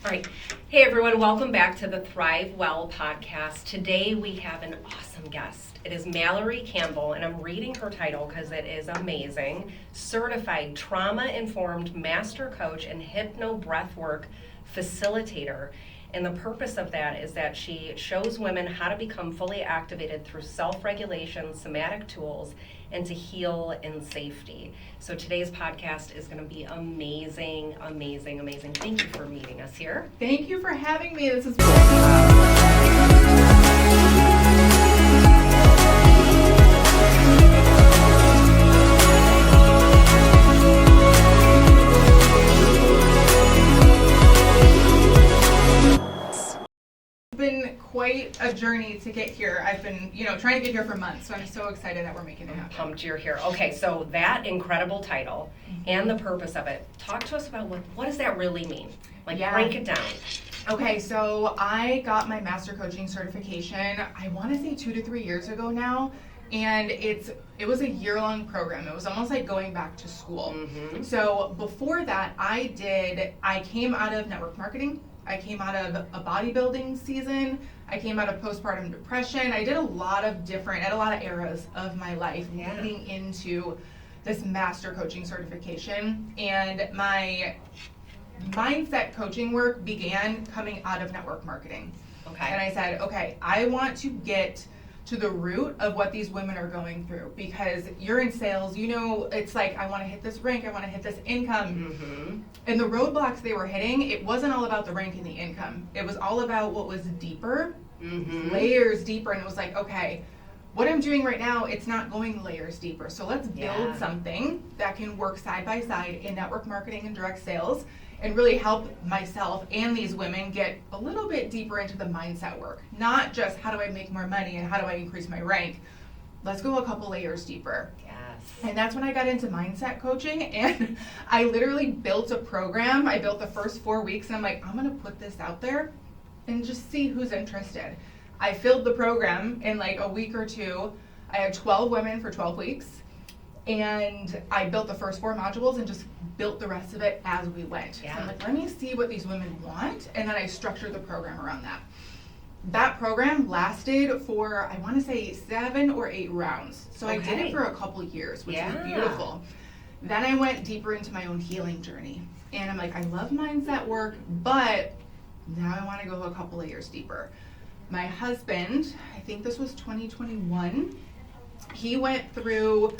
All right. Hey, everyone. Welcome back to the ThriveWell Podcast. Today, we have an awesome guest. It is Mallory Campbell, and I'm reading her title because it is amazing. Certified Trauma-Informed Master Coach and Hypno-breathwork Facilitator. And the purpose of that is that she shows women how to become fully activated through self-regulation, somatic tools, and to heal in safety. So today's podcast is going to be amazing, amazing, amazing. Thank you for meeting us here. Thank you for having me. This is been quite a journey to get here. I've been, trying to get here for months, so I'm so excited that we're making it happen. Pumped you're here. Okay, so that incredible title and the purpose of it. Talk to us about what does that really mean? Break it down. Okay, so I got my master coaching certification, I want to say 2 to 3 years ago now, and it was a year-long program. It was almost like going back to school. Mm-hmm. So before that, I came out of network marketing. I came out of a bodybuilding season. I came out of postpartum depression. I did a lot of eras of my life leading into this master coaching certification. And my mindset coaching work began coming out of network marketing. Okay. And I said, okay, I want to get to the root of what these women are going through, because you're in sales, it's like, I want to hit this rank, I want to hit this income. Mm-hmm. And the roadblocks they were hitting, it wasn't all about the rank and the income. It was all about what was deeper, layers deeper. And it was like, okay, what I'm doing right now, it's not going layers deeper. So let's build something that can work side by side in network marketing and direct sales and really help myself and these women get a little bit deeper into the mindset work. Not just how do I make more money and how do I increase my rank. Let's go a couple layers deeper. Yes. And that's when I got into mindset coaching, and I literally built a program. I built the first 4 weeks, and I'm like, I'm gonna put this out there and just see who's interested. I filled the program in like a week or two. I had 12 women for 12 weeks. And I built the first 4 modules and just built the rest of it as we went. Yeah. So I'm like, let me see what these women want, and then I structured the program around that. That program lasted for, I want to say 7 or 8 rounds. So I did it for a couple years, which was beautiful. Then I went deeper into my own healing journey. And I'm like, I love mindset work, but now I want to go a couple layers deeper. My husband, I think this was 2021, he went through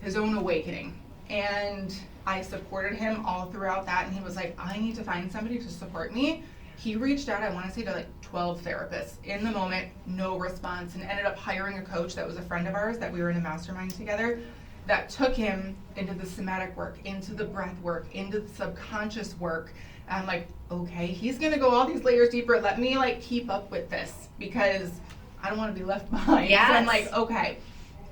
his own awakening, and I supported him all throughout that, and he was like, I need to find somebody to support me. He reached out, I want to say, to like 12 therapists. In the moment, no response, and ended up hiring a coach that was a friend of ours that we were in a mastermind together that took him into the somatic work, into the breath work, into the subconscious work. And I'm like, okay, he's gonna go all these layers deeper. Let me like keep up with this, because I don't want to be left behind. Yes. So I'm like, okay.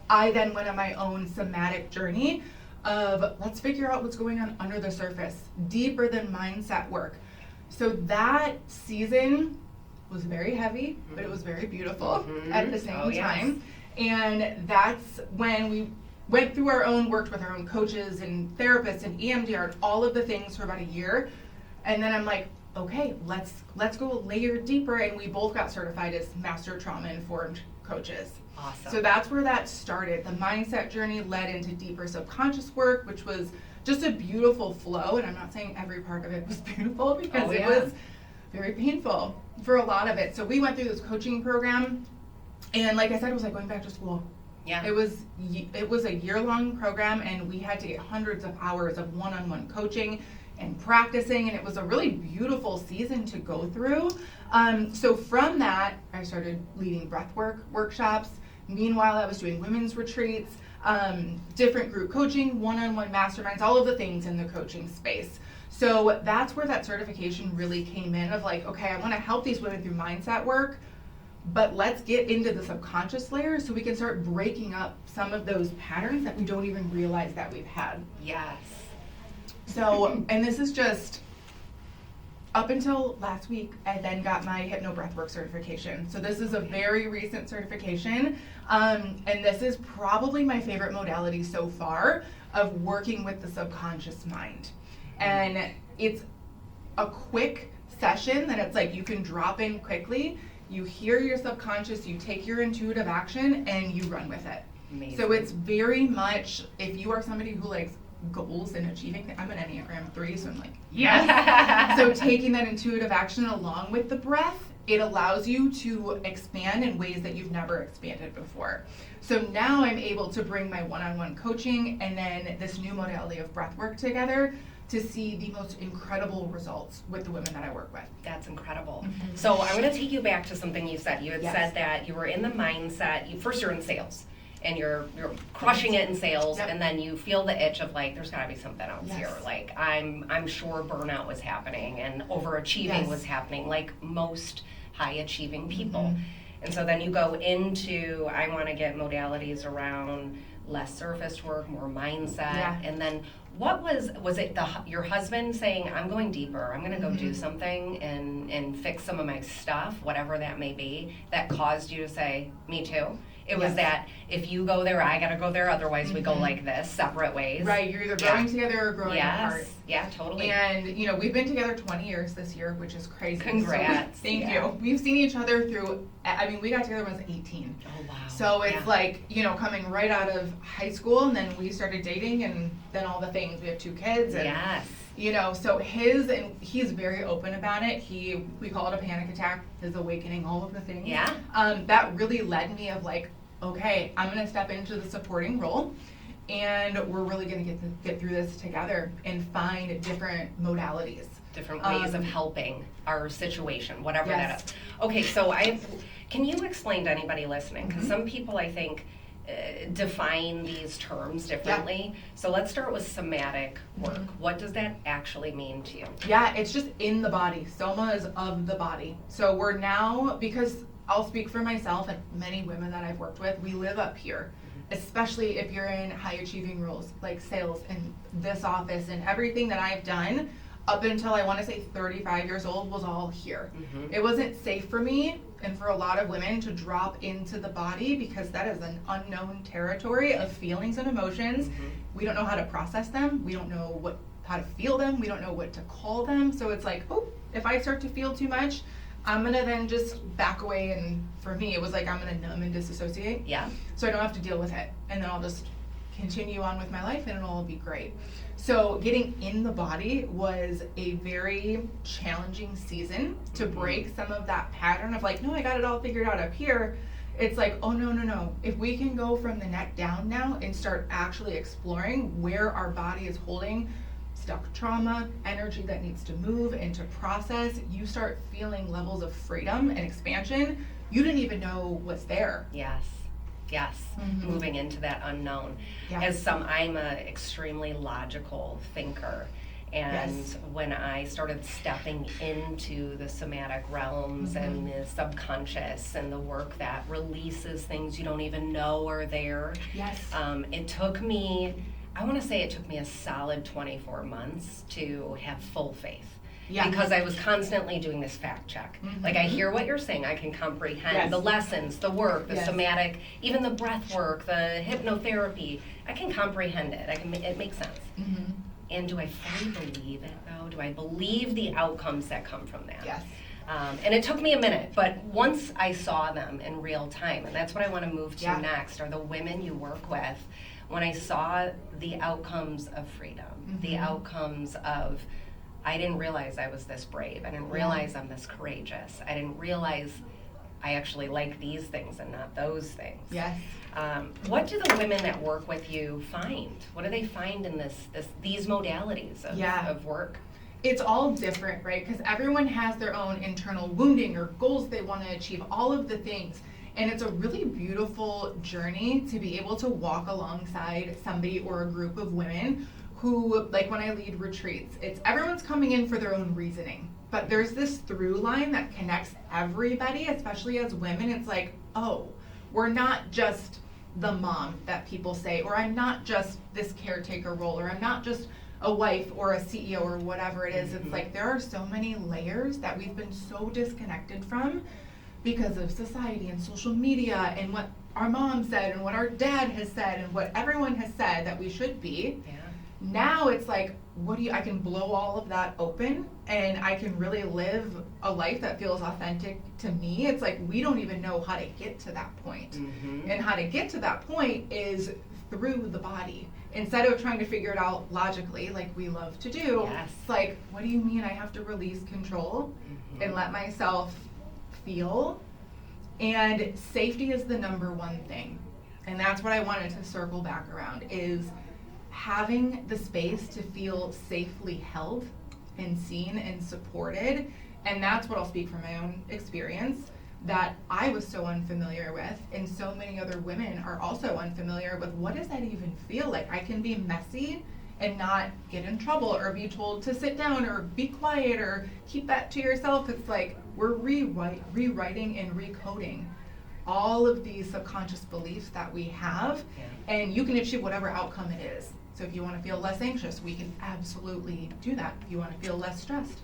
I then went on my own somatic journey of let's figure out what's going on under the surface, deeper than mindset work. So that season was very heavy, but it was very beautiful at the same time. And that's when we went through our own, worked with our own coaches and therapists and EMDR and all of the things for about a year. And then I'm like, okay, let's go a layer deeper. And we both got certified as master trauma-informed coaches. Awesome. So that's where that started. The mindset journey led into deeper subconscious work, which was just a beautiful flow. And I'm not saying every part of it was beautiful, because it was very painful for a lot of it. So we went through this coaching program, and like I said, it was like going back to school. Yeah. It was a year-long program, and we had to get hundreds of hours of one-on-one coaching and practicing, and it was a really beautiful season to go through. So from that, I started leading breathwork workshops. Meanwhile, I was doing women's retreats, different group coaching, one-on-one masterminds, all of the things in the coaching space. So that's where that certification really came in of like, okay, I want to help these women through mindset work, but let's get into the subconscious layer so we can start breaking up some of those patterns that we don't even realize that we've had. Yes. So, and this is just up until last week, I then got my hypno-breathwork certification. So this is a very recent certification, and this is probably my favorite modality so far of working with the subconscious mind. And it's a quick session that it's like you can drop in quickly, you hear your subconscious, you take your intuitive action, and you run with it. Amazing. So it's very much, if you are somebody who likes goals and achieving, I'm an Enneagram 3, so I'm like, yes. So taking that intuitive action along with the breath, it allows you to expand in ways that you've never expanded before. So now I'm able to bring my one-on-one coaching and then this new modality of breath work together to see the most incredible results with the women that I work with. That's incredible. Mm-hmm. So I'm going to take you back to something you said. You had said that you were in the mindset, first you're in sales, and you're crushing it in sales, and then you feel the itch of like, there's got to be something else here. Like I'm sure burnout was happening and overachieving was happening, like most high achieving people. Mm-hmm. And so then you go into, I want to get modalities around less surface work, more mindset, and then what was it your husband saying, I'm going deeper, I'm going to go do something and fix some of my stuff, whatever that may be, that caused you to say, me too? It was that if you go there, I got to go there, otherwise we go like this, separate ways. Right, you're either growing together or growing apart. Yeah, totally. And, we've been together 20 years this year, which is crazy. Congrats. So thank you. We've seen each other through, we got together when I was 18. Oh, wow. So it's like, coming right out of high school, and then we started dating, and then all the things. We have 2 kids. And, so he's very open about it. We call it a panic attack, his awakening, all of the things. Yeah. That really led me of like, okay, I'm going to step into the supporting role, and we're really going to get through this together and find different modalities. Different ways of helping our situation, whatever that is. Okay, so can you explain to anybody listening, because some people I think define these terms differently. So let's start with somatic work. What does that actually mean to you? Yeah, it's just in the body. Soma is of the body. So we're now, because I'll speak for myself and many women that I've worked with, we live up here, especially if you're in high achieving roles like sales and this office, and everything that I've done up until I want to say 35 years old was all here. It wasn't safe for me and for a lot of women to drop into the body, because that is an unknown territory of feelings and emotions. We don't know how to process them. We don't know how to feel them. We don't know what to call them. So it's like, if I start to feel too much, I'm going to then just back away. And for me, it was like, I'm going to numb and disassociate. Yeah. So I don't have to deal with it. And then I'll just continue on with my life, and it'll all be great. So getting in the body was a very challenging season to break some of that pattern of like, no, I got it all figured out up here. It's like, oh, no. If we can go from the neck down now and start actually exploring where our body is holding stuck trauma, energy that needs to move and to process, you start feeling levels of freedom and expansion you didn't even know was there. Yes, moving into that unknown. I'm an extremely logical thinker, and when I started stepping into the somatic realms and the subconscious and the work that releases things you don't even know are there, it took me a solid 24 months to have full faith. Because I was constantly doing this fact check. Like, I hear what you're saying, I can comprehend the lessons, the work, the somatic, even the breath work, the hypnotherapy. I can comprehend it. It makes sense. And do I fully believe it, though? Do I believe the outcomes that come from that? Yes. And it took me a minute, but once I saw them in real time, and that's what I want to move to next, are the women you work with. When I saw the outcomes of freedom, the outcomes of, I didn't realize I was this brave. I didn't realize I'm this courageous. I didn't realize I actually like these things and not those things. Yes. What do the women that work with you find? What do they find in these modalities of work? It's all different, right? Because everyone has their own internal wounding or goals they want to achieve, all of the things. And it's a really beautiful journey to be able to walk alongside somebody or a group of women who, like when I lead retreats, it's everyone's coming in for their own reasoning. But there's this through line that connects everybody, especially as women. It's like, oh, we're not just the mom that people say, or I'm not just this caretaker role, or I'm not just a wife or a CEO or whatever it is. It's like there are so many layers that we've been so disconnected from because of society and social media and what our mom said and what our dad has said and what everyone has said that we should be. Now it's like, I can blow all of that open and I can really live a life that feels authentic to me. It's like we don't even know how to get to that point. Mm-hmm. And how to get to that point is through the body. Instead of trying to figure it out logically like we love to do, Yes. it's like, what do you mean I have to release control and let myself feel? And safety is the number one thing. And that's what I wanted to circle back around, is having the space to feel safely held and seen and supported. And that's what I'll speak from my own experience, that I was so unfamiliar with, and so many other women are also unfamiliar with. What does that even feel like? I can be messy and not get in trouble or be told to sit down or be quiet or keep that to yourself. It's like we're rewriting and recoding all of these subconscious beliefs that we have, and you can achieve whatever outcome it is. So if you want to feel less anxious, we can absolutely do that. If you want to feel less stressed,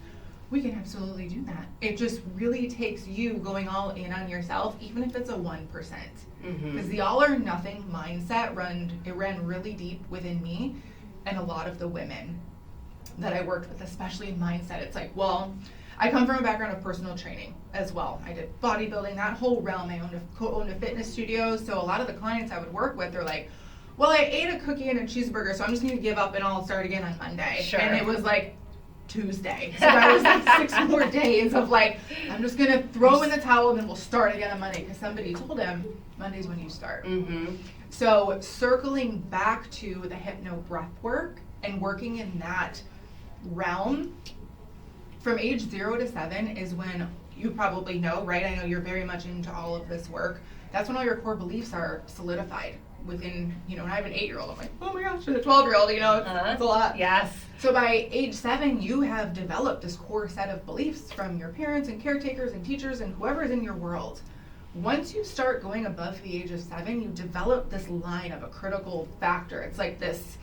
we can absolutely do that. It just really takes you going all in on yourself, even if it's a 1%. Because the all or nothing mindset ran really deep within me and a lot of the women that I worked with, especially mindset. It's like, well, I come from a background of personal training as well. I did bodybuilding, that whole realm. I owned a fitness studio, so a lot of the clients I would work with are like, well, I ate a cookie and a cheeseburger, so I'm just going to give up and I'll start again on Monday. Sure. And it was like Tuesday. So that was like 6 more days of like, I'm just going to throw in the towel and then we'll start again on Monday, because somebody told him Monday's when you start. So circling back to the hypno-breathwork and working in that realm, from age 0 to 7 is when you probably know, right? I know you're very much into all of this work. That's when all your core beliefs are solidified within, and I have an 8-year-old. I'm like, oh my gosh, and a 12-year-old, it's a lot. Yes. So by age 7, you have developed this core set of beliefs from your parents and caretakers and teachers and whoever's in your world. Once you start going above the age of 7, you develop this line of a critical factor. It's like this,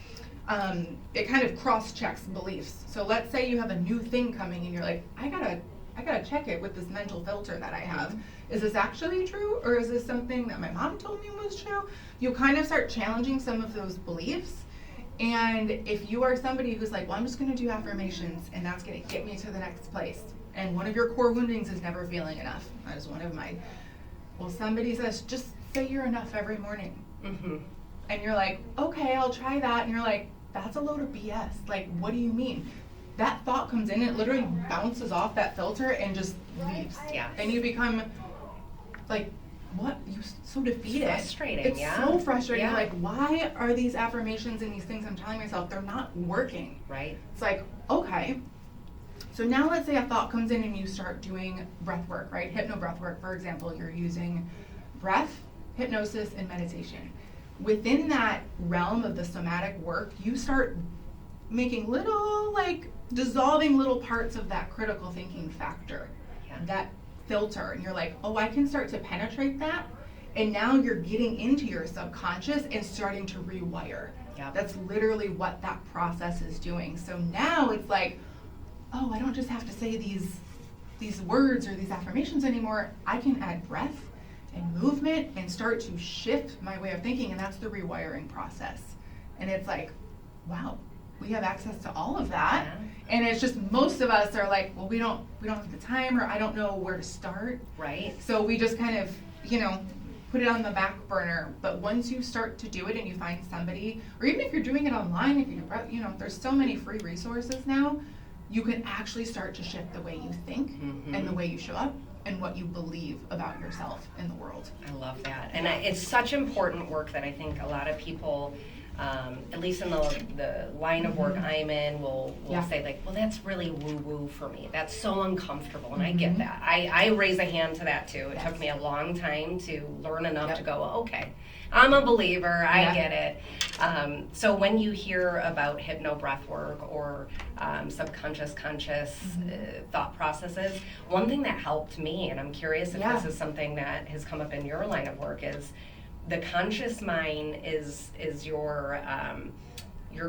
it kind of cross-checks beliefs. So let's say you have a new thing coming and you're like, I gotta check it with this mental filter that I have. Is this actually true, or is this something that my mom told me was true? You kind of start challenging some of those beliefs. And if you are somebody who's like, well, I'm just gonna do affirmations and that's gonna get me to the next place, and one of your core woundings is never feeling enough, that is one of mine. Well, somebody says, just say you're enough every morning. And you're like, okay, I'll try that. And you're like, that's a load of BS. Like, what do you mean? That thought comes in, it literally bounces off that filter and just leaves. Yeah. And you become like, what? You're so defeated. Frustrating, it's so frustrating. Yeah. Like, why are these affirmations and these things I'm telling myself, they're not working? Right. It's like, okay. So now let's say a thought comes in and you start doing breath work, right? Hypno-breath work, for example, you're using breath, hypnosis, and meditation. Within that realm of the somatic work, you start making little, like, dissolving little parts of that critical thinking factor, that filter. And you're like, oh, I can start to penetrate that. And now you're getting into your subconscious and starting to rewire. That's literally what that process is doing. So now it's like, oh, I don't just have to say these words or these affirmations anymore. I can add breath and movement and start to shift my way of thinking, and that's the rewiring process. And it's like, wow, we have access to all of that. And it's just, most of us are like, well, we don't have the time, or I don't know where to start. Right. So we just kind of, put it on the back burner. But once you start to do it and you find somebody, or even if you're doing it online, if you there's so many free resources now, you can actually start to shift the way you think and the way you show up and what you believe about yourself in the world. I love that. And it's such important work that I think a lot of people, at least in the line of work I'm in, will say like, well, that's really woo-woo for me. That's so uncomfortable, and I get that. I raise a hand to that too. It took me a long time to learn enough to go, okay, I'm a believer, I get it. So when you hear about hypno-breathwork or subconscious, conscious thought processes, one thing that helped me, and I'm curious if this is something that has come up in your line of work, is the conscious mind is your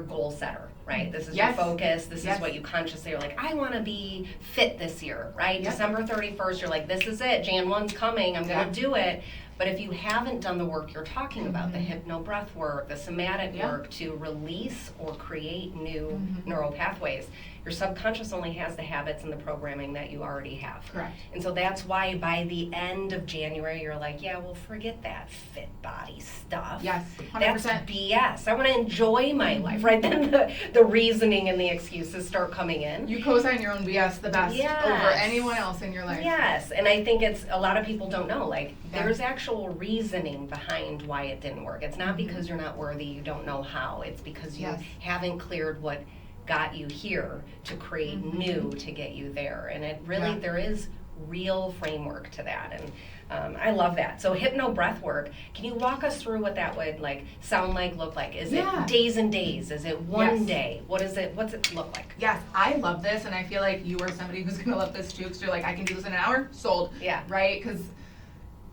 goal setter. right? This is Yes. your focus. This Yes. is what you consciously are like, I want to be fit this year, right? Yep. December 31st, you're like, this is it. Jan 1's coming. I'm going Yeah. to do it. But if you haven't done the work you're talking about, the Mhm. hypno-breathwork, the somatic Yeah. work to release or create new Mhm. neural pathways, your subconscious only has the habits and the programming that you already have. Correct. And so that's why by the end of January, you're like, yeah, well, forget that fit body stuff. Yes, That's 100%. BS. I want to enjoy my life, right? Then the reasoning and the excuses start coming in. You co-sign your own BS the best Yes. over anyone else in your life. Yes, and I think it's a lot of people don't know, like, Yeah. there's actual reasoning behind why it didn't work. It's not because you're not worthy, you don't know how. It's because you Yes. haven't cleared what got you here to create new to get you there. And it really, Yeah. there is real framework to that. And I love that. So hypno breath work, can you walk us through what that would like sound like, look like? Is Yeah. it days and days? Is it one Yes. day? What's it look like? Yes, I love this, and I feel like you are somebody who's gonna love this too, because you're like, I can do this in an hour, sold. Yeah. Right? Because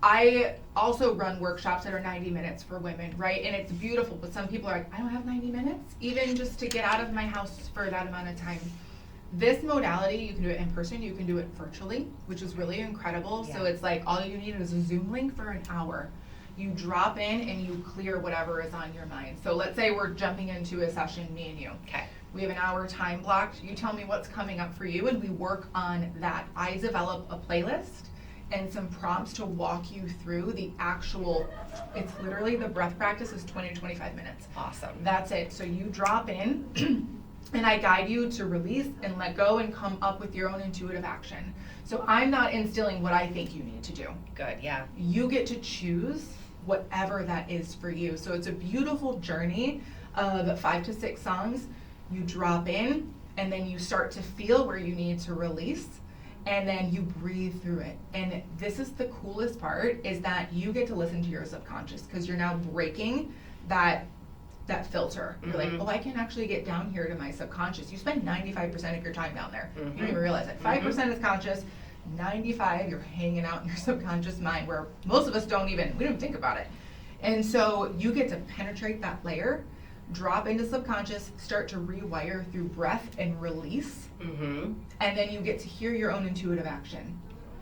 I also run workshops that are 90 minutes for women, right? And it's beautiful, but some people are like, I don't have 90 minutes, even just to get out of my house for that amount of time. This modality, you can do it in person, you can do it virtually, which is really incredible. So Yeah. it's like all you need is a Zoom link for an hour. You drop in and you clear whatever is on your mind. So let's say we're jumping into a session, me and you. Okay. We have an hour time blocked. You tell me what's coming up for you, and we work on that. I develop a playlist and some prompts to walk you through the actual, it's literally the breath practice is 20 to 25 minutes. Awesome. That's it. So you drop in and I guide you to release and let go and come up with your own intuitive action. So I'm not instilling what I think you need to do. Good, yeah. You get to choose whatever that is for you. So it's a beautiful journey of 5 to 6 songs. You drop in and then you start to feel where you need to release, and then you breathe through it. And this is the coolest part, is that you get to listen to your subconscious, because you're now breaking that filter. You're like, Mhm. oh, I can actually get down here to my subconscious. You spend 95% of your time down there. You Mhm. don't even realize it. 5% is conscious, 95 you're hanging out in your subconscious mind, where most of us we don't even think about it. And so you get to penetrate that layer, drop into subconscious, start to rewire through breath and release, Mm-hmm. and then you get to hear your own intuitive action.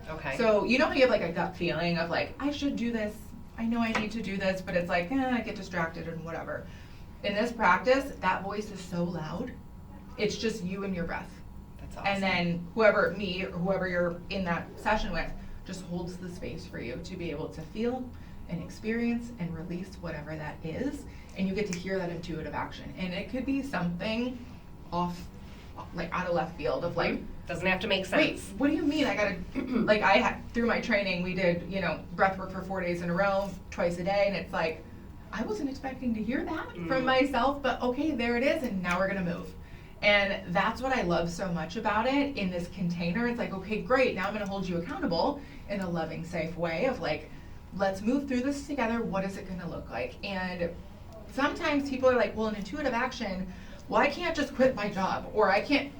Okay. So you know how you have like a gut feeling of like, I should do this, I know I need to do this, but it's like, I get distracted and whatever. In this practice, that voice is so loud, it's just you and your breath. That's awesome. And then whoever, me or whoever you're in that session with, just holds the space for you to be able to feel and experience and release whatever that is. And you get to hear that intuitive action. And it could be something off, like out of left field of like, Doesn't have to make wait, sense. what do you mean? I gotta, like I had, through my training, we did, breath work for 4 days in a row, twice a day. And it's like, I wasn't expecting to hear that from myself, but okay, there it is. And now we're gonna move. And that's what I love so much about it in this container. It's like, okay, great. Now I'm gonna hold you accountable in a loving, safe way of like, let's move through this together. What is it gonna look like? And sometimes people are like, well, an intuitive action, well, I can't just quit my job, or I can't.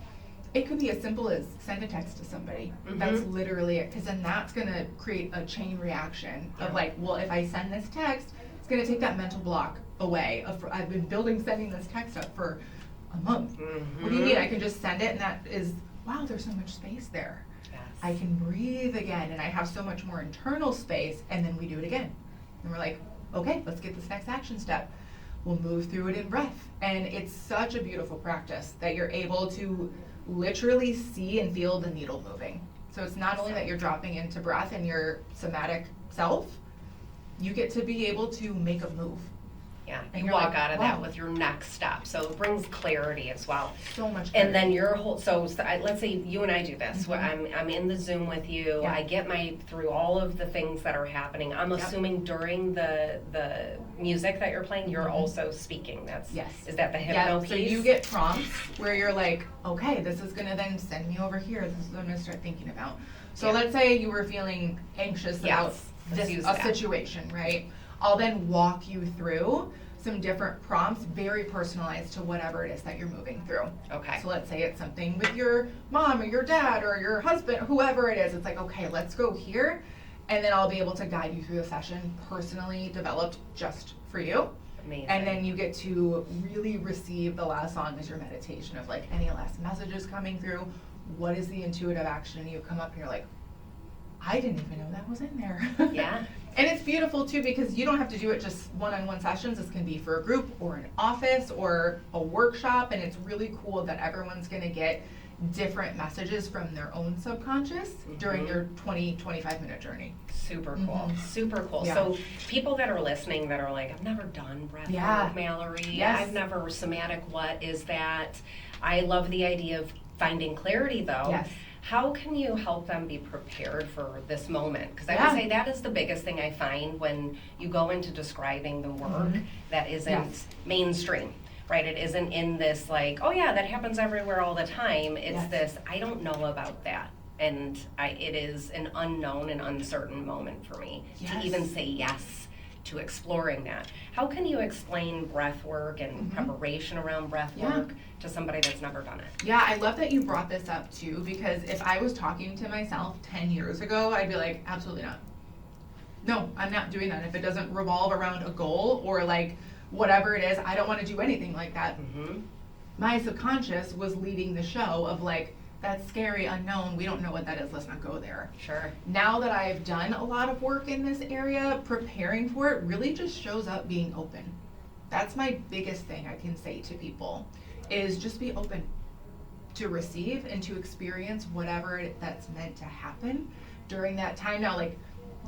It could be as simple as send a text to somebody. That's literally it, because then that's gonna create a chain reaction of like, well, if I send this text, it's gonna take that mental block away. I've been sending this text up for a month. What do you mean? I can just send it, and that is, wow, there's so much space there. Yes. I can breathe again, and I have so much more internal space, and then we do it again. And we're like, okay, let's get this next action step. We'll move through it in breath. And it's such a beautiful practice that you're able to literally see and feel the needle moving. So it's not only that you're dropping into breath and your somatic self, you get to be able to make a move. Yeah, And you you're walk like, out of that wow. with your next step. So it brings clarity as well. So much And then clarity. your whole, let's say you and I do this. I'm in the Zoom with you. Yeah. I get through all of the things that are happening. I'm assuming during the music that you're playing, you're also speaking. Yes. Is that the hypno piece? So you get prompts where you're like, okay, this is gonna then send me over here. This is what I'm gonna start thinking about. So Yeah. let's say you were feeling anxious about Let's use a that. situation, right? I'll then walk you through some different prompts, very personalized to whatever it is that you're moving through. Okay. So let's say it's something with your mom or your dad or your husband, whoever it is. It's like, okay, let's go here. And then I'll be able to guide you through the session, personally developed just for you. Amazing. And then you get to really receive the last song as your meditation of like any last messages coming through. What is the intuitive action? And you come up and you're like, I didn't even know that was in there. Yeah. And it's beautiful too because you don't have to do it just one-on-one sessions. This can be for a group or an office or a workshop. And it's really cool that everyone's going to get different messages from their own subconscious during their 20-25 minute journey. Super cool. Super cool. Yeah. So people that are listening that are like, I've never done breath work, Mallory. Yes. I've never somatic. What is that? I love the idea of finding clarity though. Yes. How can you help them be prepared for this moment? Because I would say that is the biggest thing I find when you go into describing the work that isn't mainstream, right? It isn't in this like, oh yeah, that happens everywhere all the time. It's this, I don't know about that. And it is an unknown and uncertain moment for me to even say yes to exploring that. How can you explain breath work and preparation around breath work to somebody that's never done it? Yeah, I love that you brought this up too, because if I was talking to myself 10 years ago, I'd be like, absolutely not. No, I'm not doing that. If it doesn't revolve around a goal or like whatever it is, I don't want to do anything like that. My subconscious was leading the show of like, that's scary, unknown, we don't know what that is, let's not go there. Sure. Now that I've done a lot of work in this area, preparing for it really just shows up being open. That's my biggest thing I can say to people, is just be open to receive and to experience whatever that's meant to happen during that time. Now, like,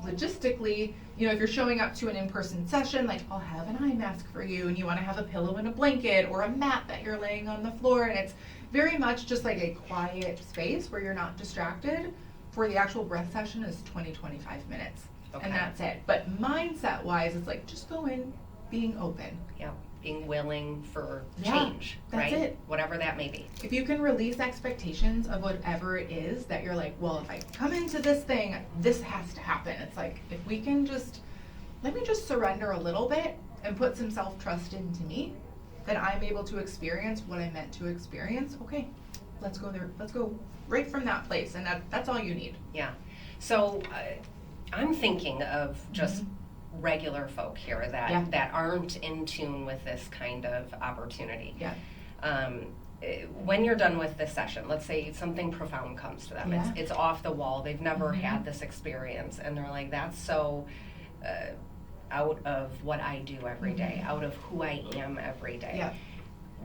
logistically, you know, if you're showing up to an in-person session, like, I'll have an eye mask for you, and you want to have a pillow and a blanket or a mat that you're laying on the floor, and it's very much just like a quiet space where you're not distracted. For the actual breath session is 20-25 minutes, and that's it. But mindset-wise, it's like, just go in, being open. Yeah, being willing for change, that's right? it. Whatever that may be. If you can release expectations of whatever it is that you're like, well, if I come into this thing, this has to happen. It's like, if we can just, let me just surrender a little bit and put some self-trust into me, then I'm able to experience what I meant to experience. Okay, let's go there. Let's go right from that place. And that's all you need. Yeah. So I'm thinking of just regular folk here that aren't in tune with this kind of opportunity. Yeah. When you're done with this session, let's say something profound comes to them. Yeah. It's off the wall. They've never had this experience, and they're like, that's so out of what I do every day, out of who I am every day. Yeah.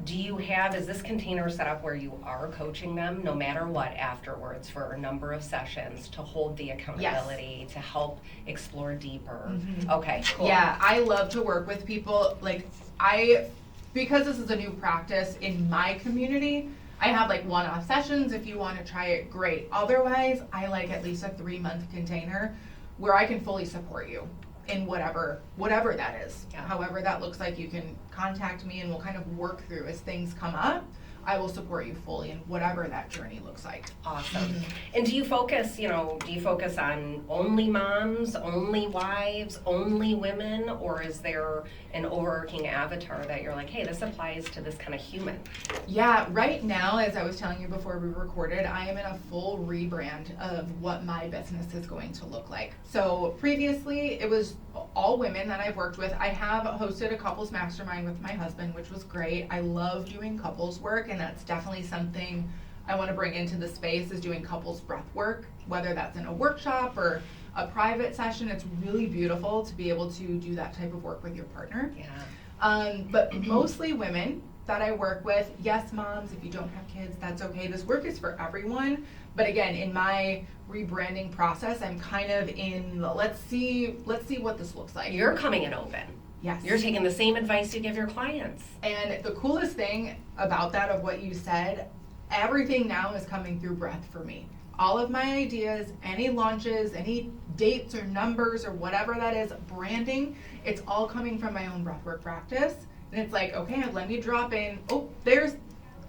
Do you is this container set up where you are coaching them no matter what afterwards for a number of sessions to hold the accountability, to help explore deeper? Okay, cool. Yeah, I love to work with people. Like, because this is a new practice in my community, I have like one-off sessions. If you want to try it, great. Otherwise, I like at least a 3-month container where I can fully support you in whatever that is. Yeah. However that looks like, you can contact me and we'll kind of work through as things come up. I will support you fully in whatever that journey looks like. Awesome. And do you focus on only moms, only wives, only women, or is there an overarching avatar that you're like, hey, this applies to this kind of human? Yeah, right now, as I was telling you before we recorded, I am in a full rebrand of what my business is going to look like. So previously, it was all women that I've worked with. I have hosted a couples mastermind with my husband, which was great. I love doing couples work, and that's definitely something I want to bring into the space, is doing couples breath work, whether that's in a workshop or a private session. It's really beautiful to be able to do that type of work with your partner. Yeah. But mostly women that I work with. Yes, moms, if you don't have kids, that's okay. This work is for everyone. But again, in my rebranding process, I'm kind of in let's see what this looks like. You're coming in open. Yes. You're taking the same advice you give your clients. And the coolest thing about that, of what you said, everything now is coming through breath for me. All of my ideas, any launches, any dates or numbers or whatever that is, branding, it's all coming from my own breathwork practice. And it's like, okay, let me drop in. Oh, there.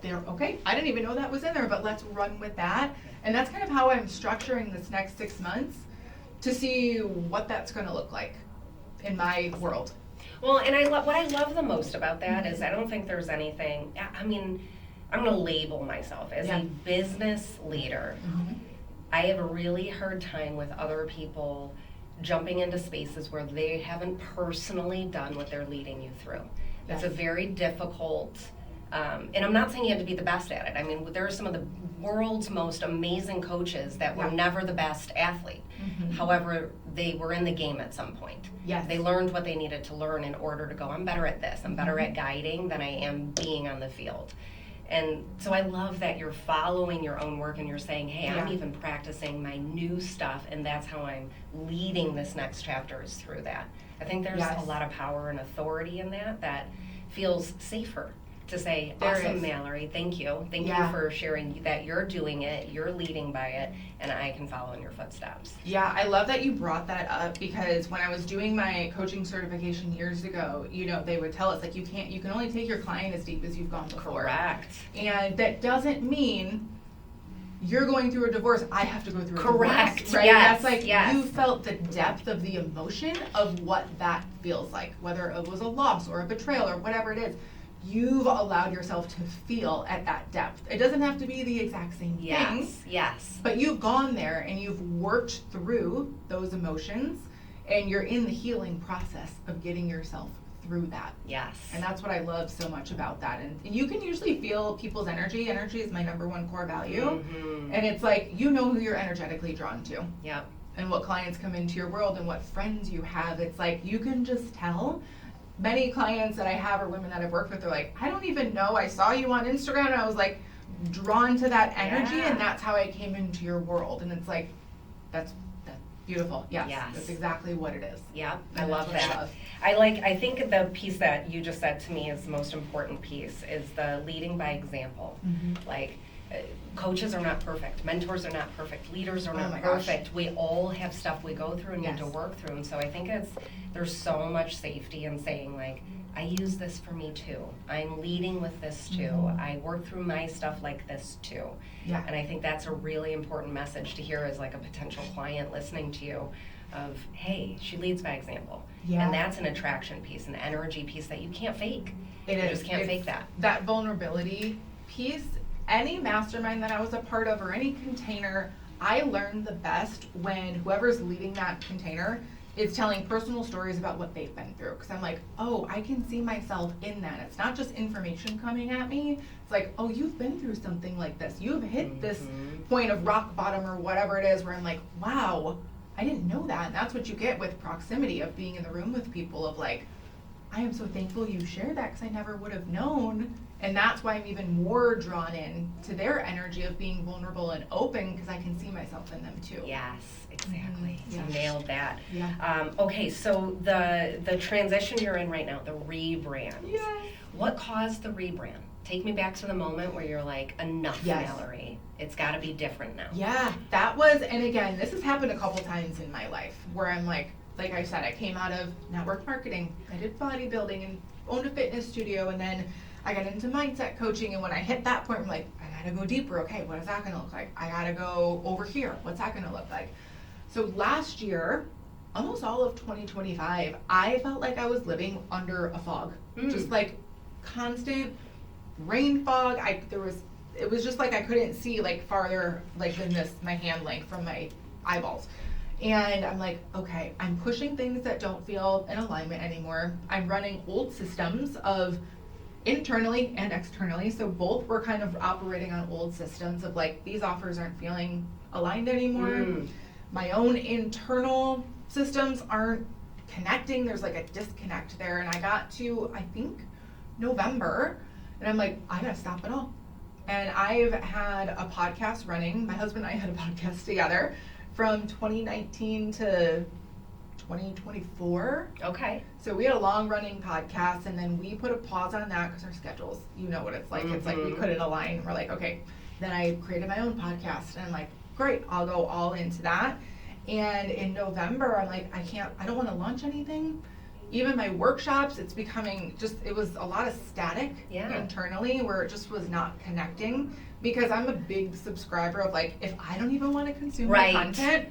Okay, I didn't even know that was in there, but let's run with that. And that's kind of how I'm structuring this next 6 months, to see what that's going to look like in my world. Well, and what I love the most about that is I don't think there's anything, I mean, I'm going to label myself as a business leader. I have a really hard time with other people jumping into spaces where they haven't personally done what they're leading you through. It's a very difficult, and I'm not saying you have to be the best at it. I mean, there are some of the world's most amazing coaches that were never the best athlete. However, they were in the game at some point. Yes. They learned what they needed to learn in order to go, I'm better at this. I'm better at guiding than I am being on the field. And so I love that you're following your own work and you're saying, hey, I'm even practicing my new stuff, and that's how I'm leading this next chapter is through that. I think there's a lot of power and authority in that feels safer to say, awesome, Mallory, thank you. Thank you for sharing that you're doing it, you're leading by it, and I can follow in your footsteps. Yeah, I love that you brought that up, because when I was doing my coaching certification years ago, you know, they would tell us, like, you can only take your client as deep as you've gone before. Correct. And that doesn't mean you're going through a divorce, I have to go through a divorce. Right? Yes. That's like, you felt the depth of the emotion of what that feels like, whether it was a loss or a betrayal or whatever it is. You've allowed yourself to feel at that depth. It doesn't have to be the exact same thing. Yes. But you've gone there and you've worked through those emotions, and you're in the healing process of getting yourself through that. Yes. And that's what I love so much about that. And you can usually feel people's energy. Energy is my number one core value. And it's like, you know who you're energetically drawn to. Yep. And what clients come into your world and what friends you have. It's like, you can just tell. Many clients that I have, or women that I've worked with, are like, I don't even know, I saw you on Instagram and I was like drawn to that energy, and that's how I came into your world. And it's like, that's beautiful. Yes. That's exactly what it is. Yeah, I love that. I think the piece that you just said to me is the most important piece, is the leading by example. Like, coaches are not perfect, mentors are not perfect, leaders are not perfect. We all have stuff we go through and need to work through. And so I think there's so much safety in saying, like, I use this for me too. I'm leading with this too. I work through my stuff like this too. Yeah. And I think that's a really important message to hear as like a potential client listening to you, of, hey, she leads by example. Yeah. And that's an attraction piece, an energy piece that you can't fake. You just can't fake that. That vulnerability piece, any mastermind that I was a part of, or any container, I learned the best when whoever's leading that container is telling personal stories about what they've been through. Because I'm like, oh, I can see myself in that. It's not just information coming at me. It's like, oh, you've been through something like this. You've hit this point of rock bottom or whatever it is, where I'm like, wow, I didn't know that. And that's what you get with proximity, of being in the room with people, of like, I am so thankful you shared that, because I never would have known. And that's why I'm even more drawn in to their energy of being vulnerable and open, because I can see myself in them too. Yes, exactly. You nailed that. Yeah. Okay, so the transition you're in right now, the rebrand. Yes. What caused the rebrand? Take me back to the moment where you're like, enough, Mallory. It's got to be different now. Yeah, that was, and again, this has happened a couple times in my life, where I'm like I said, I came out of network marketing. I did bodybuilding and owned a fitness studio, and then I got into mindset coaching. And when I hit that point, I'm like, I gotta go deeper. Okay, what is that gonna look like? I gotta go over here. What's that gonna look like? So last year, almost all of 2025, I felt like I was living under a fog. Just like constant rain fog. It was just like I couldn't see like farther, like than my hand length from my eyeballs. And I'm like, okay, I'm pushing things that don't feel in alignment anymore. I'm running old systems of internally and externally. So both were kind of operating on old systems of like, these offers aren't feeling aligned anymore. My own internal systems aren't connecting. There's like a disconnect there. And I got to, I think, November, and I'm like, I gotta stop it all. And I've had a podcast running. My husband and I had a podcast together from 2019 to 2024. Okay. So we had a long running podcast, and then we put a pause on that because our schedules, you know what it's like. It's like we couldn't align. We're like, okay. Then I created my own podcast, and I'm like, great, I'll go all into that. And in November, I'm like, I don't want to launch anything. Even my workshops, it's becoming it was a lot of static internally, where it just was not connecting, because I'm a big subscriber of like, if I don't even want to consume my content,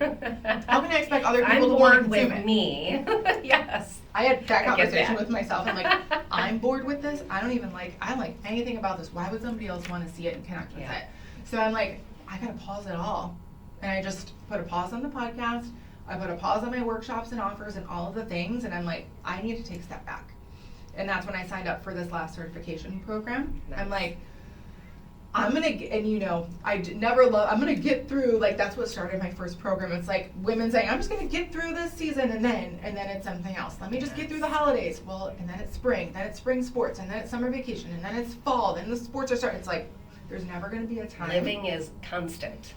how can I expect other people to want to consume it? I'm bored with me. Yes. I had that conversation with myself. I'm like, I'm bored with this. I don't like anything about this. Why would somebody else want to see it and connect with it? So I'm like, I gotta pause it all. And I just put a pause on the podcast. I put a pause on my workshops and offers and all of the things, and I'm like, I need to take a step back. And that's when I signed up for this last certification program. Nice. I'm like, I'm gonna get through, like, that's what started my first program. It's like women saying, I'm just gonna get through this season, and then it's something else. Let me just get through the holidays. Well, and then it's spring sports, and then it's summer vacation, and then it's fall, then the sports are starting. It's like, there's never gonna be a time. Living is constant.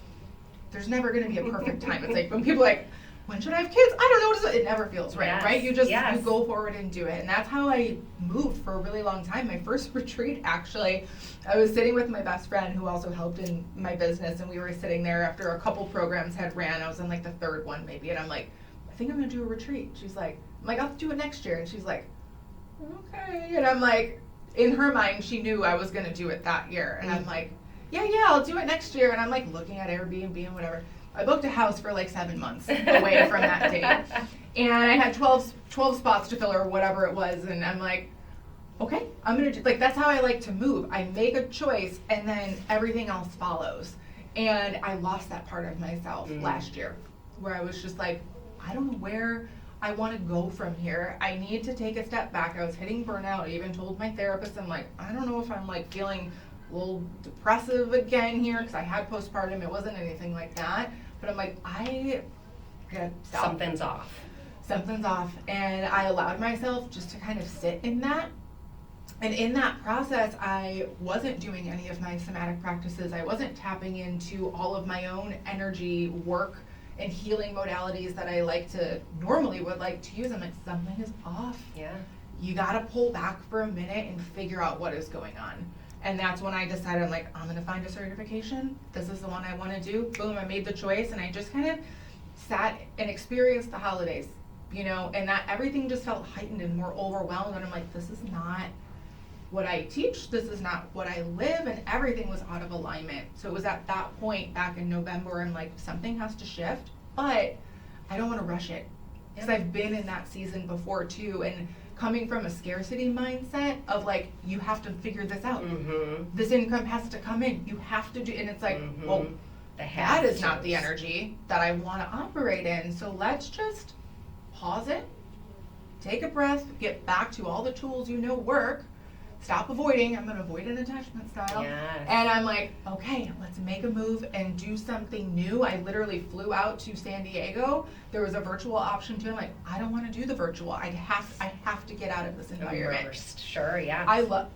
There's never gonna be a perfect time. It's like, when people are like, when should I have kids? I don't know. It never feels right, right? You just, you go forward and do it. And that's how I moved for a really long time. My first retreat, actually, I was sitting with my best friend who also helped in my business, and we were sitting there after a couple programs had ran. I was in like the third one maybe, and I'm like, I think I'm gonna do a retreat. She's like, I'll do it next year. And she's like, okay. And I'm like, in her mind, she knew I was gonna do it that year. And I'm like, yeah, I'll do it next year. And I'm like looking at Airbnb and whatever. I booked a house for like 7 months away from that date. And I had 12 spots to fill or whatever it was. And I'm like, okay, I'm going to do, like, that's how I like to move. I make a choice and then everything else follows. And I lost that part of myself last year, where I was just like, I don't know where I want to go from here. I need to take a step back. I was hitting burnout. I even told my therapist, I'm like, I don't know if I'm like feeling a little depressive again here, because I had postpartum. It wasn't anything like that. But I'm like, I gotta stop. Something's off. And I allowed myself just to kind of sit in that. And in that process, I wasn't doing any of my somatic practices. I wasn't tapping into all of my own energy work and healing modalities that I normally would like to use. I'm like, something is off. Yeah. You gotta pull back for a minute and figure out what is going on. And that's when I decided, I'm like, I'm gonna find a certification. This is the one I wanna do. Boom, I made the choice, and I just kind of sat and experienced the holidays, and that everything just felt heightened and more overwhelmed. And I'm like, this is not what I teach. This is not what I live, and everything was out of alignment. So it was at that point back in November, I'm like, something has to shift, but I don't wanna rush it. Because I've been in that season before too, and coming from a scarcity mindset of like, you have to figure this out. This income has to come in. You have to do, and it's like, well, that is not the energy that I want to operate in. So let's just pause it, take a breath, get back to all the tools work, stop avoiding. I'm an avoidant attachment style. Yes. And I'm like, okay, let's make a move and do something new. I literally flew out to San Diego. There was a virtual option too. I'm like, I don't want to do the virtual. I have to get out of this environment. Immersed. Sure, yeah.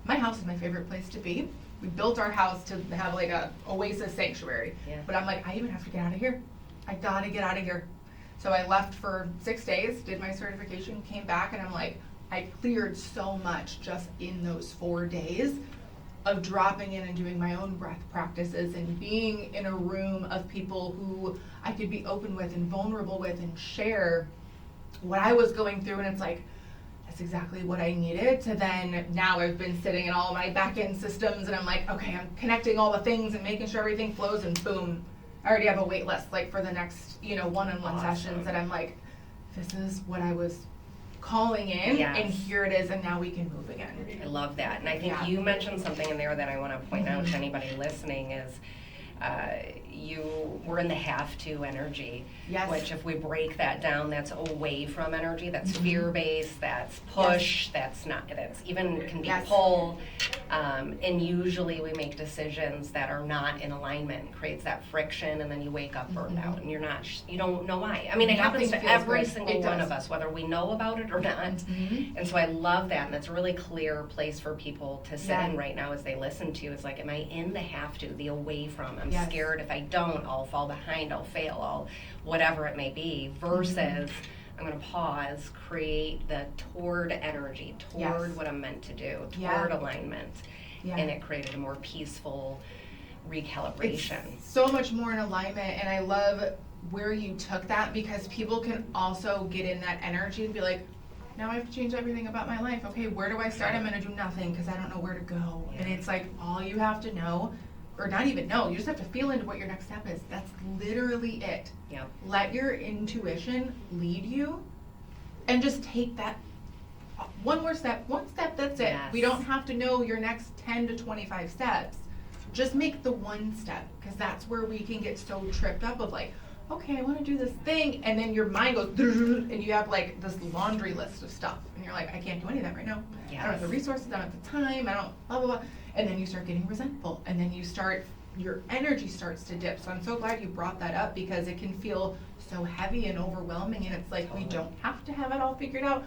My house is my favorite place to be. We built our house to have like a oasis sanctuary. Yeah. But I'm like, I even have to get out of here. I gotta get out of here. So I left for 6 days, did my certification, came back, and I'm like, I cleared so much just in those 4 days of dropping in and doing my own breath practices and being in a room of people who I could be open with and vulnerable with and share what I was going through. And it's like, that's exactly what I needed. To then, now I've been sitting in all my back end systems, and I'm like, okay, I'm connecting all the things and making sure everything flows, and boom, I already have a wait list like for the next, one-on-one sessions that I'm like, this is what I was calling in, and here it is, and now we can move again. I love that. And I think you mentioned something in there that I want to point out to anybody listening is we're in the have to energy, which if we break that down, that's away from energy, that's fear-based, that's push, that's even can be pull, and usually we make decisions that are not in alignment, creates that friction, and then you wake up burned out, and you don't know why. I mean, it happens to every single one of us, whether we know about it or not, and so I love that, and that's a really clear place for people to sit in right now as they listen to, is like, am I in the have to, the away from, I'm scared if I don't, I'll fall behind, I'll fail, I'll whatever it may be, versus I'm going to pause, create the toward energy, toward what I'm meant to do, toward alignment, and it created a more peaceful recalibration. It's so much more in alignment, and I love where you took that, because people can also get in that energy and be like, now I have to change everything about my life. Okay, where do I start? I'm going to do nothing because I don't know where to go. And it's like, all you have to know, or not even know, you just have to feel into what your next step is. That's literally it. Let your intuition lead you, and just take that one step, that's it. We don't have to know your next 10 to 25 steps. Just make the one step, because that's where we can get so tripped up of like, okay, I want to do this thing, and then your mind goes, and you have like this laundry list of stuff, and you're like, I can't do any of that right now. Yes. I don't have the resources, I don't have the time, I don't, blah, blah, blah. And then you start getting resentful, and then your energy starts to dip. So I'm so glad you brought that up, because it can feel so heavy and overwhelming, and it's like, we don't have to have it all figured out.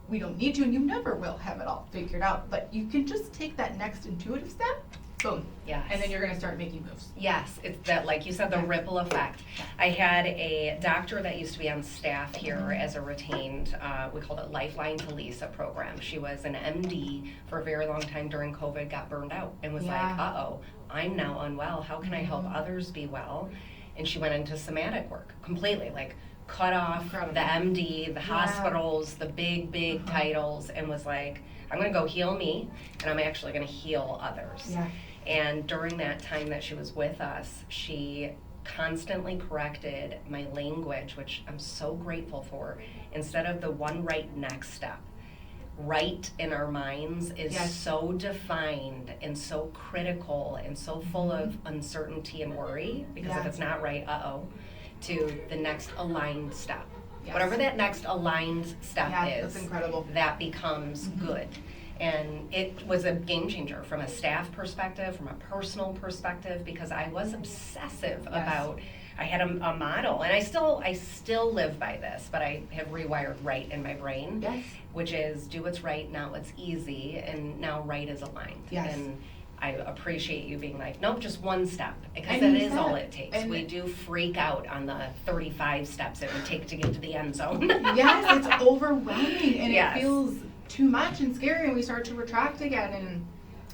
We don't need to, and you never will have it all figured out, but you can just take that next intuitive step, boom. Yes. And then you're gonna start making moves. Yes, it's that, like you said, the ripple effect. I had a doctor that used to be on staff here as a retained, we called it Lifeline to Lisa program. She was an MD for a very long time during COVID, got burned out, and was like, uh-oh, I'm now unwell. How can I help others be well? And she went into somatic work completely, like cut off the MD, the hospitals, the big titles, and was like, I'm gonna go heal me, and I'm actually gonna heal others. Yeah. And during that time that she was with us, she constantly corrected my language, which I'm so grateful for. Instead of the one right next step, right in our minds is so defined and so critical and so full of uncertainty and worry, because if it's not right, to the next aligned step. Whatever that next aligned step is, that's incredible. That becomes good. And it was a game changer from a staff perspective, from a personal perspective, because I was obsessive about, I had a model, and I still live by this, but I have rewired right in my brain, which is do what's right, not what's easy, and now right is aligned. And I appreciate you being like, nope, just one step, because that is all it takes. We do freak out on the 35 steps it would take to get to the end zone. Yes, it's overwhelming, and it feels too much and scary, and we start to retract again. And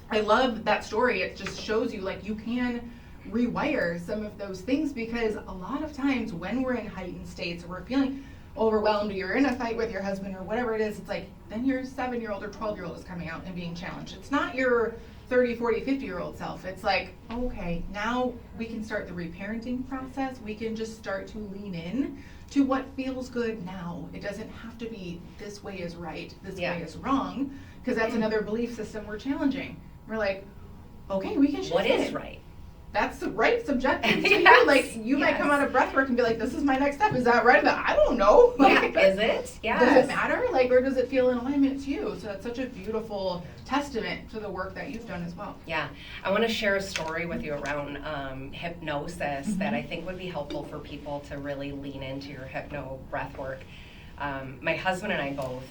I love that story. It just shows you, like, you can rewire some of those things, because a lot of times when we're in heightened states, or we're feeling overwhelmed, or you're in a fight with your husband or whatever it is, it's like, then your 7-year-old or 12-year-old is coming out and being challenged. It's not your 30, 40, 50-year-old self. It's like, okay, now we can start the reparenting process. We can just start to lean in to what feels good now. It doesn't have to be this way is right, this way is wrong, because that's another belief system we're challenging. We're like, okay, we can shift What is right? That's right, subjective to you. Like, you might come out of breath work and be like, this is my next step. Is that right? But I don't know. Like, is it? Yes. Does it matter? Like, or does it feel in alignment to you? So that's such a beautiful testament to the work that you've done as well. Yeah. I want to share a story with you around hypnosis that I think would be helpful for people to really lean into your hypno breath work. My husband and I both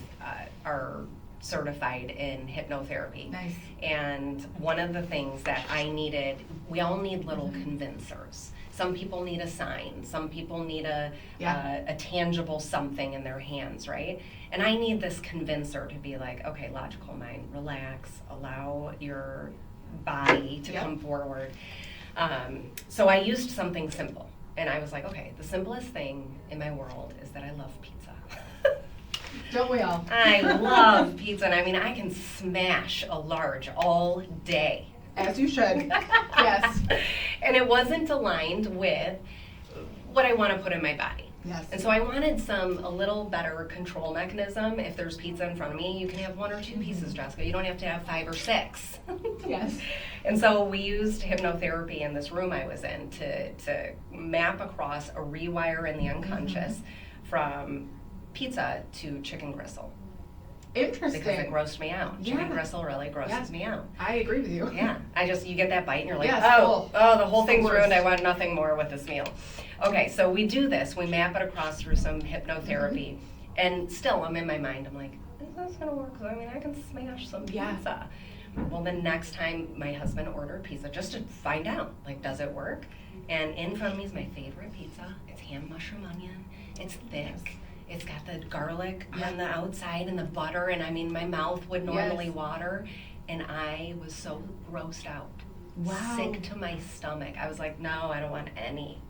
are certified in hypnotherapy. Nice. And one of the things that I needed, we all need little convincers. Some people need a sign. Some people need a tangible something in their hands, right? And I need this convincer to be like, okay, logical mind, relax, allow your body to come forward. So I used something simple. And I was like, okay, the simplest thing in my world is that I love pizza. Don't we all? I love pizza, and I mean, I can smash a large all day. As you should. Yes. And it wasn't aligned with what I want to put in my body. Yes. And so I wanted a little better control mechanism. If there's pizza in front of me, you can have 1 or 2 pieces, Jessica. You don't have to have 5 or 6. Yes. And so we used hypnotherapy in this room I was in to map across a rewire in the unconscious from pizza to chicken gristle. Interesting. Because it grossed me out. Chicken gristle really grosses me out. I agree with you. Yeah. You get that bite and you're like, Yes, oh, the whole thing's ruined. I want nothing more with this meal. Okay, so we do this. We map it across through some hypnotherapy. And still, I'm in my mind. I'm like, is this going to work? I mean, I can smash some pizza. Well, the next time my husband ordered pizza, just to find out, like, does it work? And in front of me is my favorite pizza. It's ham, mushroom, onion. It's thick. It's got the garlic on the outside and the butter, and I mean, my mouth would normally water, and I was so grossed out, sick to my stomach. I was like, no, I don't want any.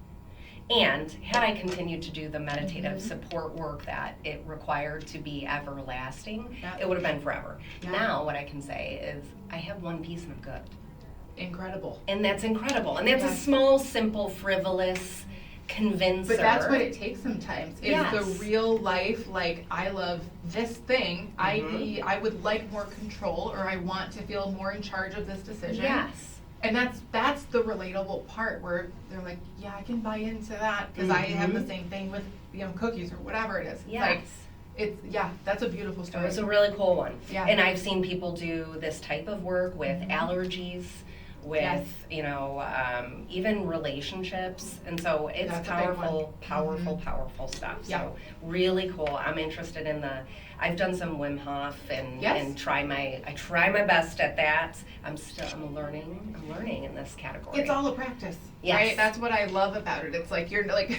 And had I continued to do the meditative support work that it required to be everlasting, it would have been forever. Now what I can say is I have one piece and I'm good. Incredible. And that's incredible. And that's a small, simple, frivolous convincer. But that's what it takes sometimes. Is the real life, like, I love this thing. I would like more control, or I want to feel more in charge of this decision. Yes. And that's the relatable part where they're like, yeah, I can buy into that because I have the same thing with, cookies or whatever it is. Yes. That's a beautiful story. It's a really cool one. Yeah. And I've seen people do this type of work with allergies, with, even relationships. And so it's That's powerful stuff. Yeah. So really cool. I'm interested in I've done some Wim Hof and try my best at that. I'm learning in this category. It's all a practice, yes. right? That's what I love about it. It's like, you're never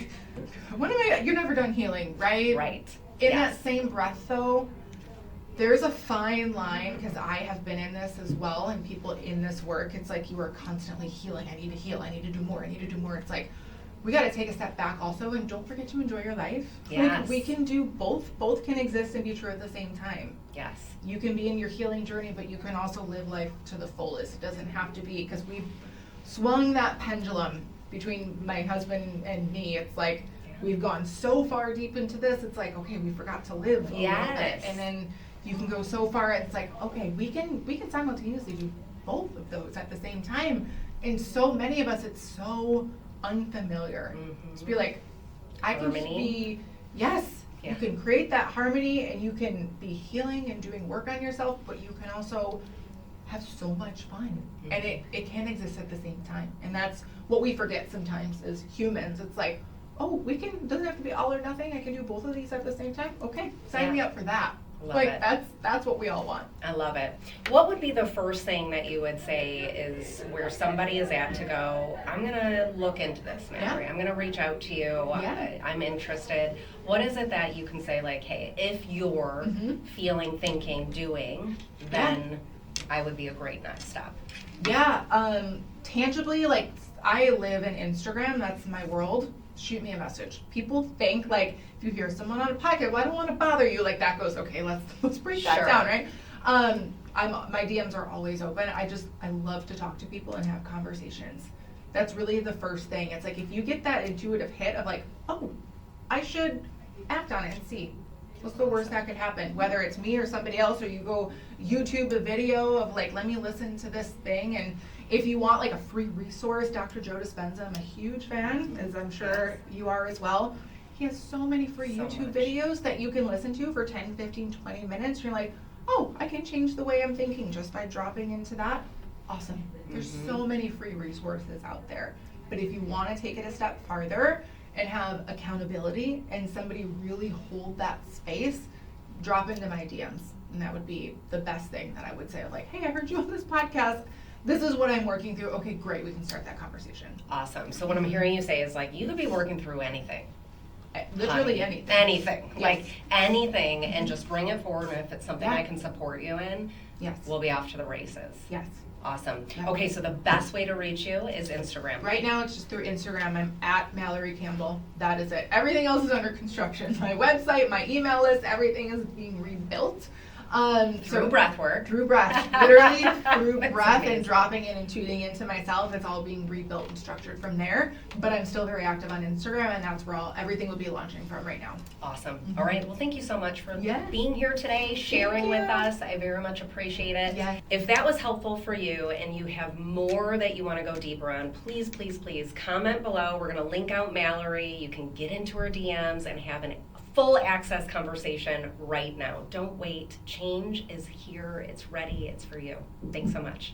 done healing, right? Right. In that same breath, though, there's a fine line, because I have been in this as well, and people in this work, it's like you are constantly healing. I need to heal. I need to do more. I need to do more. It's like, we got to take a step back also, and don't forget to enjoy your life. Yes. Like, we can do both. Both can exist and be true at the same time. Yes. You can be in your healing journey, but you can also live life to the fullest. It doesn't have to be, because we've swung that pendulum between my husband and me. It's like, we've gone so far deep into this, it's like, okay, we forgot to live a little bit. And then you can go so far, it's like, okay, we can simultaneously do both of those at the same time. And so many of us, it's so unfamiliar. To be like, I can be, you can create that harmony, and you can be healing and doing work on yourself, but you can also have so much fun. And it can exist at the same time. And that's what we forget sometimes as humans. It's like, oh, doesn't have to be all or nothing. I can do both of these at the same time. Okay, sign me up for that. Love it. That's what we all want. I love it. What would be the first thing that you would say is where somebody is at to go, I'm going to look into this, Mallory. I'm going to reach out to you. I'm interested. What is it that you can say, like, hey, if you're feeling, thinking, doing, then I would be a great next step? Tangibly, like, I live in Instagram. That's my world. Shoot me a message. People think, like, if you hear someone on a podcast, well, I don't want to bother you, like, that goes, okay, let's break that down, right? My DMs are always open. I love to talk to people and have conversations. That's really the first thing. It's like, if you get that intuitive hit of like, oh, I should act on it and see what's the worst that could happen, whether it's me or somebody else, or you go YouTube a video of like, let me listen to this thing. And if you want like a free resource, Dr. Joe Dispenza, I'm a huge fan, as I'm sure you are as well. He has so many free YouTube videos that you can listen to for 10, 15, 20 minutes. You're like, oh, I can change the way I'm thinking just by dropping into that. Awesome. There's so many free resources out there. But if you want to take it a step farther and have accountability and somebody really hold that space, drop into my DMs. And that would be the best thing that I would say. Like, hey, I heard you on this podcast. This is what I'm working through. Okay, great. We can start that conversation. Awesome. So what I'm hearing you say is like, you could be working through anything. Literally anything. Anything. Yes. Like anything, and just bring it forward. And if it's something I can support you in, we'll be off to the races. Yes. Awesome. Okay, so the best way to reach you is Instagram. Right now it's just through Instagram. I'm at Mallory Campbell. That is it. Everything else is under construction. My website, my email list, everything is being rebuilt. Through breath work. Through breath. Literally through breath amazing. And dropping in and tuning into myself. It's all being rebuilt and structured from there. But I'm still very active on Instagram, and that's where everything will be launching from right now. Awesome. All right. Well, thank you so much for being here today, sharing with us. I very much appreciate it. Yes. If that was helpful for you and you have more that you want to go deeper on, please, please, please comment below. We're going to link out Mallory. You can get into her DMs and have an full access conversation right now. Don't wait. Change is here. It's ready. It's for you. Thanks so much.